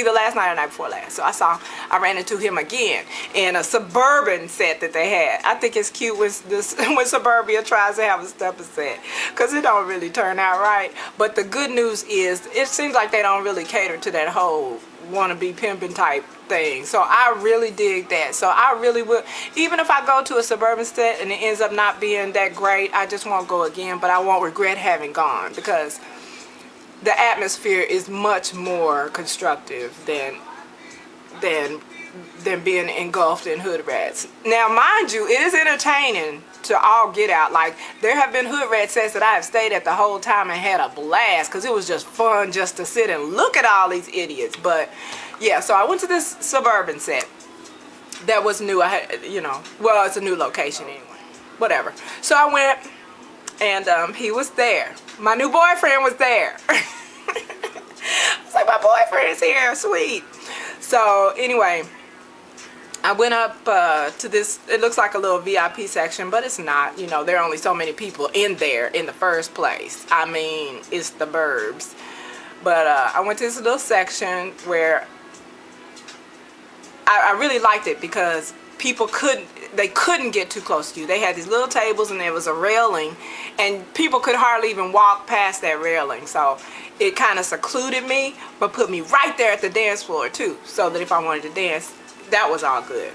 either last night or night before last. So I ran into him again in a Suburban set that they had. I think it's cute when Suburbia tries to have a stepper set, because it don't really turn out right. But the good news is it seems like they don't really cater to that whole wannabe pimping type thing. So I really dig that. So I really will, even if I go to a Suburban set and it ends up not being that great, I just won't go again, but I won't regret having gone, because the atmosphere is much more constructive than being engulfed in hood rats. Now mind you, it is entertaining to all get out. Like, there have been hood rat sets that I have stayed at the whole time and had a blast, because it was just fun just to sit and look at all these idiots. But yeah, so I went to this Suburban set that was new. I had, you know, well, it's a new location anyway, whatever. So I went, and he was there. My new boyfriend was there. I was like, my boyfriend is here, sweet. So anyway, I went up to this, it looks like a little VIP section, but it's not. You know, there are only so many people in there in the first place. I mean, it's the burbs. But I went to this little section where I really liked it, because people couldn't get too close to you. They had these little tables and there was a railing, and people could hardly even walk past that railing. So it kind of secluded me, but put me right there at the dance floor too, so that if I wanted to dance, that was all good.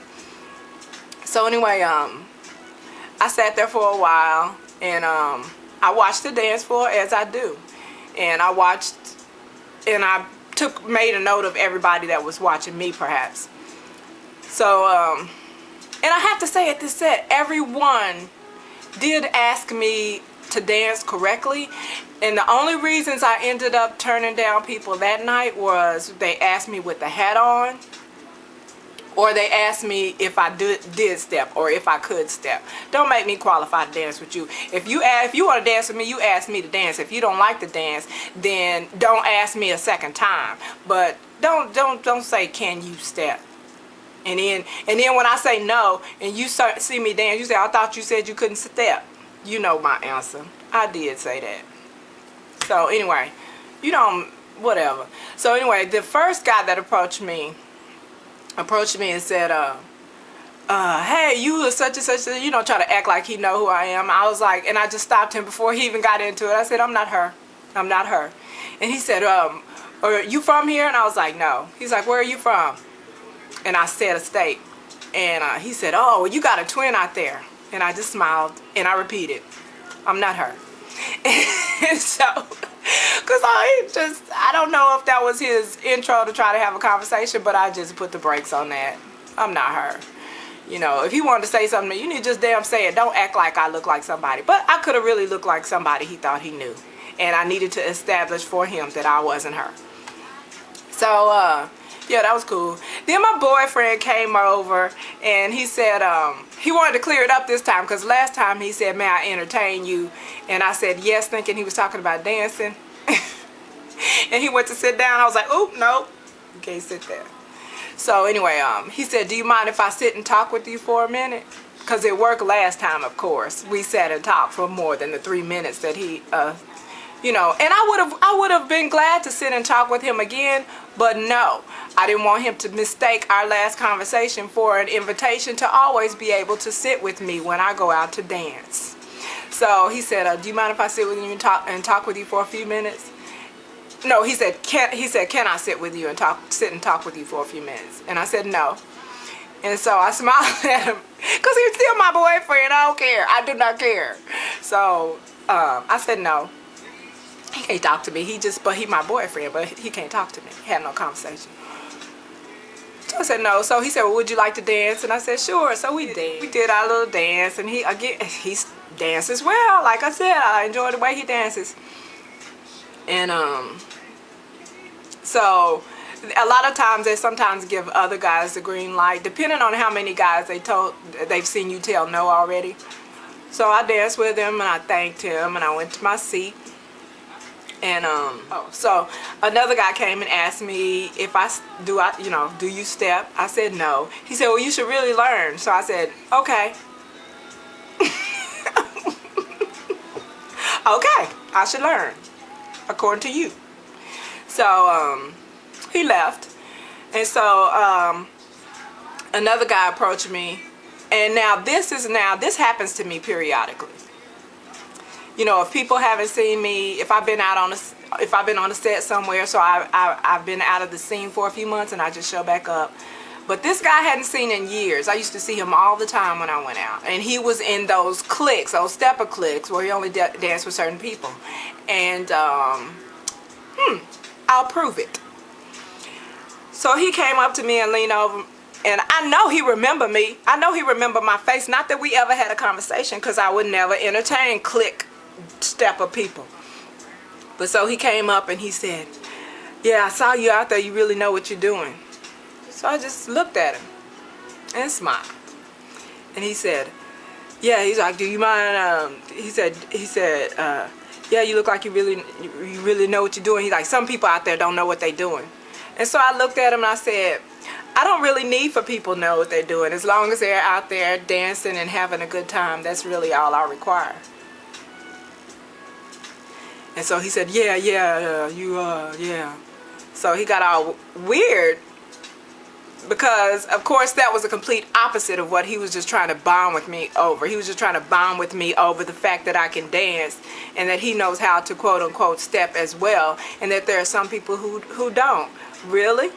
So anyway, I sat there for a while, and I watched the dance floor, as I do, and I watched, and I made a note of everybody that was watching me, perhaps. So and I have to say, at this set, everyone did ask me to dance correctly, and the only reasons I ended up turning down people that night was they asked me with the hat on, or they asked me if I did step, or if I could step. Don't make me qualify to dance with you. If you want to dance with me, you ask me to dance. If you don't like to dance, then don't ask me a second time. But don't say, can you step? And then when I say no, and you see me dance, you say, I thought you said you couldn't step. You know my answer. I did say that. So anyway, you don't, whatever. So anyway, the first guy that approached me and said, hey, you are such and such, you know, try to act like he know who I am. I was like, and I just stopped him before he even got into it. I said, I'm not her. I'm not her. And he said, are you from here? And I was like, no. He's like, where are you from? And I said a state. And he said, oh, well, you got a twin out there. And I just smiled, and I repeated, I'm not her. And so, because I don't know if that was his intro to try to have a conversation, but I just put the brakes on that. I'm not her. You know, if he wanted to say something, you need to just damn say it. Don't act like I look like somebody. But I could have really looked like somebody he thought he knew. And I needed to establish for him that I wasn't her. So, yeah, that was cool. Then my boyfriend came over, and he said he wanted to clear it up this time, because last time he said, may I entertain you? And I said yes, thinking he was talking about dancing. And he went to sit down. I was like, oop, no, you can't sit there. So anyway, he said, do you mind if I sit and talk with you for a minute? Because it worked last time, of course. We sat and talked for more than the 3 minutes that he you know, and I would have been glad to sit and talk with him again, but no, I didn't want him to mistake our last conversation for an invitation to always be able to sit with me when I go out to dance. So he said, do you mind if I sit with you and talk with you for a few minutes? No, he said, can I sit with you and sit and talk with you for a few minutes? And I said no. And so I smiled at him, because he's still my boyfriend. I don't care. I do not care. So I said no. He can't talk to me. But he my boyfriend, but he can't talk to me. Had no conversation. So I said no. So he said, well, would you like to dance? And I said, sure. So we did. We did our little dance, and he dances well. Like I said, I enjoy the way he dances. And so a lot of times they sometimes give other guys the green light, depending on how many guys they've seen you tell no already. So I danced with him, and I thanked him, and I went to my seat. And so another guy came and asked me if do you step? I said no. He said, well, you should really learn. So I said, okay. Okay, I should learn, according to you. So he left, And so another guy approached me, and this happens to me periodically. You know, if people haven't seen me, if I've been on a set somewhere, so I've been out of the scene for a few months and I just show back up. But this guy I hadn't seen in years. I used to see him all the time when I went out. And he was in those cliques, those stepper cliques, where he only danced with certain people. And, I'll prove it. So he came up to me and leaned over, and I know he remembered me. I know he remembered my face. Not that we ever had a conversation, because I would never entertain clique stepper people. But so he came up and he said, yeah, I saw you out there. You really know what you're doing. So I just looked at him and smiled. And he said, yeah, he's like, do you mind, he said, yeah, you look like you really know what you're doing. He's like, some people out there don't know what they're doing. And so I looked at him and I said, I don't really need for people to know what they're doing. As long as they're out there dancing and having a good time, that's really all I require. And so he said, yeah. So he got all weird, because of course that was a complete opposite of what he was just trying to bond with me over. He was just trying to bond with me over the fact that I can dance and that he knows how to quote unquote step as well, and that there are some people who don't. Really?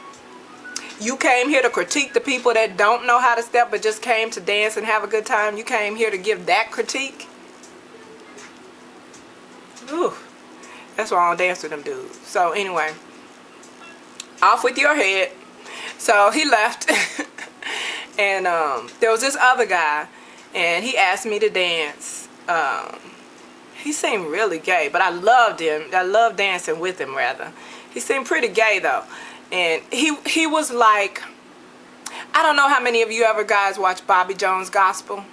You came here to critique the people that don't know how to step but just came to dance and have a good time? You came here to give that critique? Ooh, that's why I don't dance with them dudes. So anyway, off with your head. So he left. And there was this other guy, and he asked me to dance. He seemed really gay, but I loved him. I loved dancing with him, rather. He seemed pretty gay though. And he was like, I don't know how many of you ever guys watch Bobby Jones Gospel.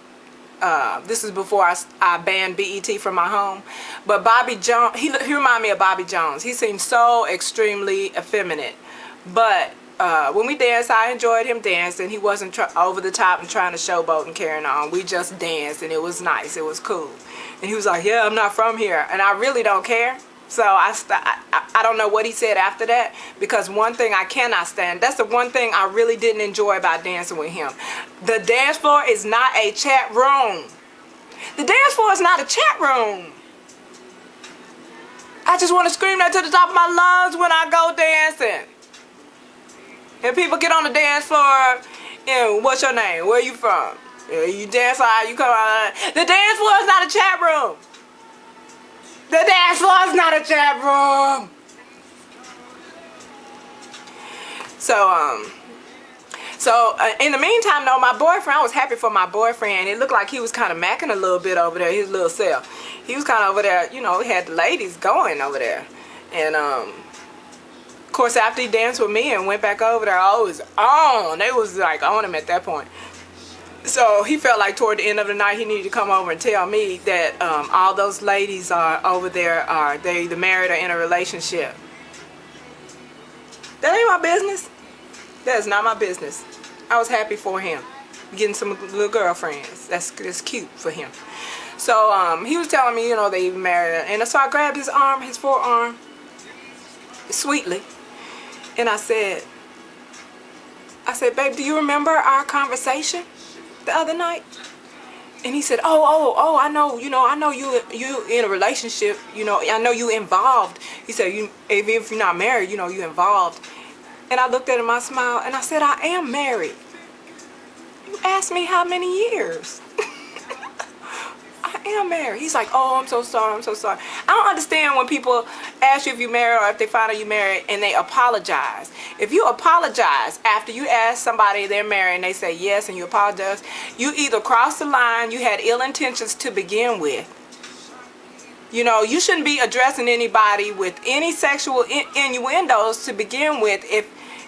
This is before I banned BET from my home. But Bobby Jones, he reminded me of Bobby Jones. He seemed so extremely effeminate. But when we danced, I enjoyed him dancing. He wasn't over the top and trying to showboat and carrying on. We just danced, and it was nice. It was cool. And he was like, yeah, I'm not from here. And I really don't care. So I don't know what he said after that, because one thing I cannot stand, that's the one thing I really didn't enjoy about dancing with him. The dance floor is not a chat room. The dance floor is not a chat room. I just want to scream that to the top of my lungs when I go dancing. And people get on the dance floor, and what's your name? Where you from? You dance out, you come out. The dance floor is not a chat room. The dance floor is not a chat room. So in the meantime, though, my boyfriend, I was happy for my boyfriend. It looked like he was kind of macking a little bit over there, his little self. He was kind of over there, you know, he had the ladies going over there. And of course, after he danced with me and went back over there, I was on. They was like on him at that point. So he felt like toward the end of the night he needed to come over and tell me that all those ladies are over there, they either married or in a relationship. That ain't my business. That is not my business. I was happy for him getting some little girlfriends. That's cute for him. So he was telling me, you know, they even married, and so I grabbed his arm, his forearm, sweetly, and I said, babe, do you remember our conversation the other night? And he said, oh, I know, you in a relationship, I know you involved. He said, even if you're not married, you involved. And I looked at him, I smiled, and I said, I am married. You asked me how many years. I am married. He's like, oh, I'm so sorry. I don't understand when people ask you if you're married or if they find out you're married and they apologize. If you apologize after you ask somebody they're married and they say yes and you apologize, you either crossed the line, you had ill intentions to begin with. You shouldn't be addressing anybody with any sexual innuendos to begin with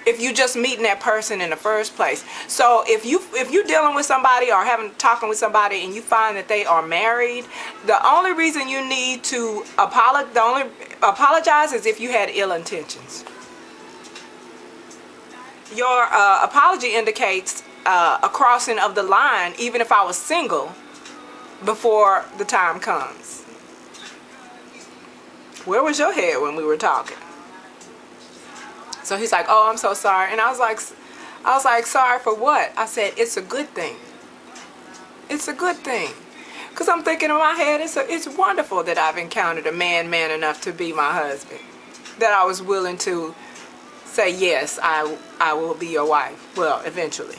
if you just meeting that person in the first place. So if you're dealing with somebody or talking with somebody and you find that they are married, the only reason you need to apologize is if you had ill intentions. Your apology indicates a crossing of the line, even if I was single, before the time comes. Where was your head when we were talking? So he's like, oh, I'm so sorry. And I was like, sorry for what? I said, it's a good thing. It's a good thing. Because I'm thinking in my head, it's wonderful that I've encountered a man enough to be my husband. That I was willing to say, yes, I will be your wife. Well, eventually.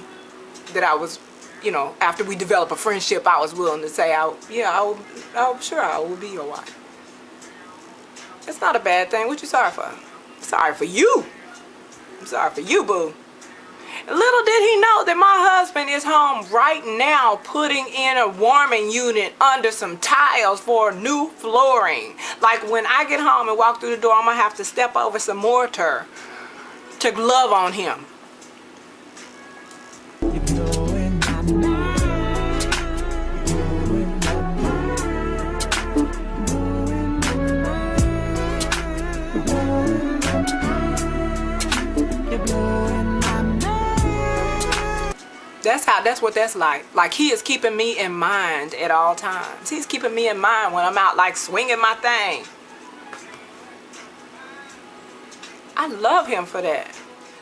That I was, you know, after we develop a friendship, I was willing to say, sure, I will be your wife. It's not a bad thing. What you sorry for? I'm sorry for you. I'm sorry for you, boo. Little did he know that my husband is home right now putting in a warming unit under some tiles for new flooring. Like when I get home and walk through the door, I'm going to have to step over some mortar to love on him. That's what that's like. Like he is keeping me in mind at all times. He's keeping me in mind when I'm out like swinging my thing. I love him for that.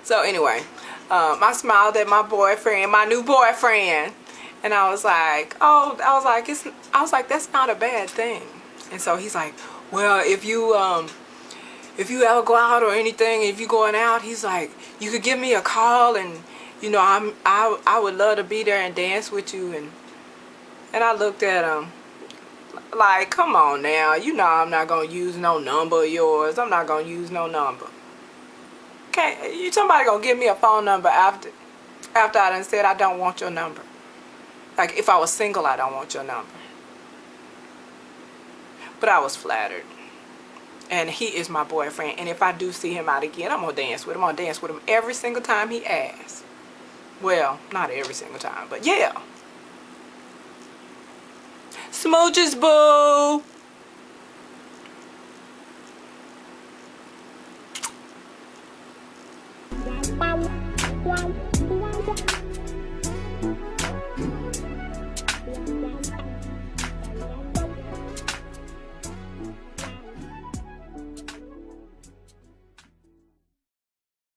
So anyway, I smiled at my boyfriend, my new boyfriend, and I was like, that's not a bad thing. And so he's like, well, if you ever go out or anything, if you're going out, he's like, you could give me a call, and you know, I would love to be there and dance with you. And I looked at him like, come on now, you know I'm not gonna use no number of yours. I'm not gonna use no number. Okay, somebody gonna give me a phone number after I done said I don't want your number. Like if I was single, I don't want your number. But I was flattered. And he is my boyfriend. And if I do see him out again, I'm gonna dance with him. I'm gonna dance with him every single time he asks. Well, not every single time, but yeah. Smooches, boo.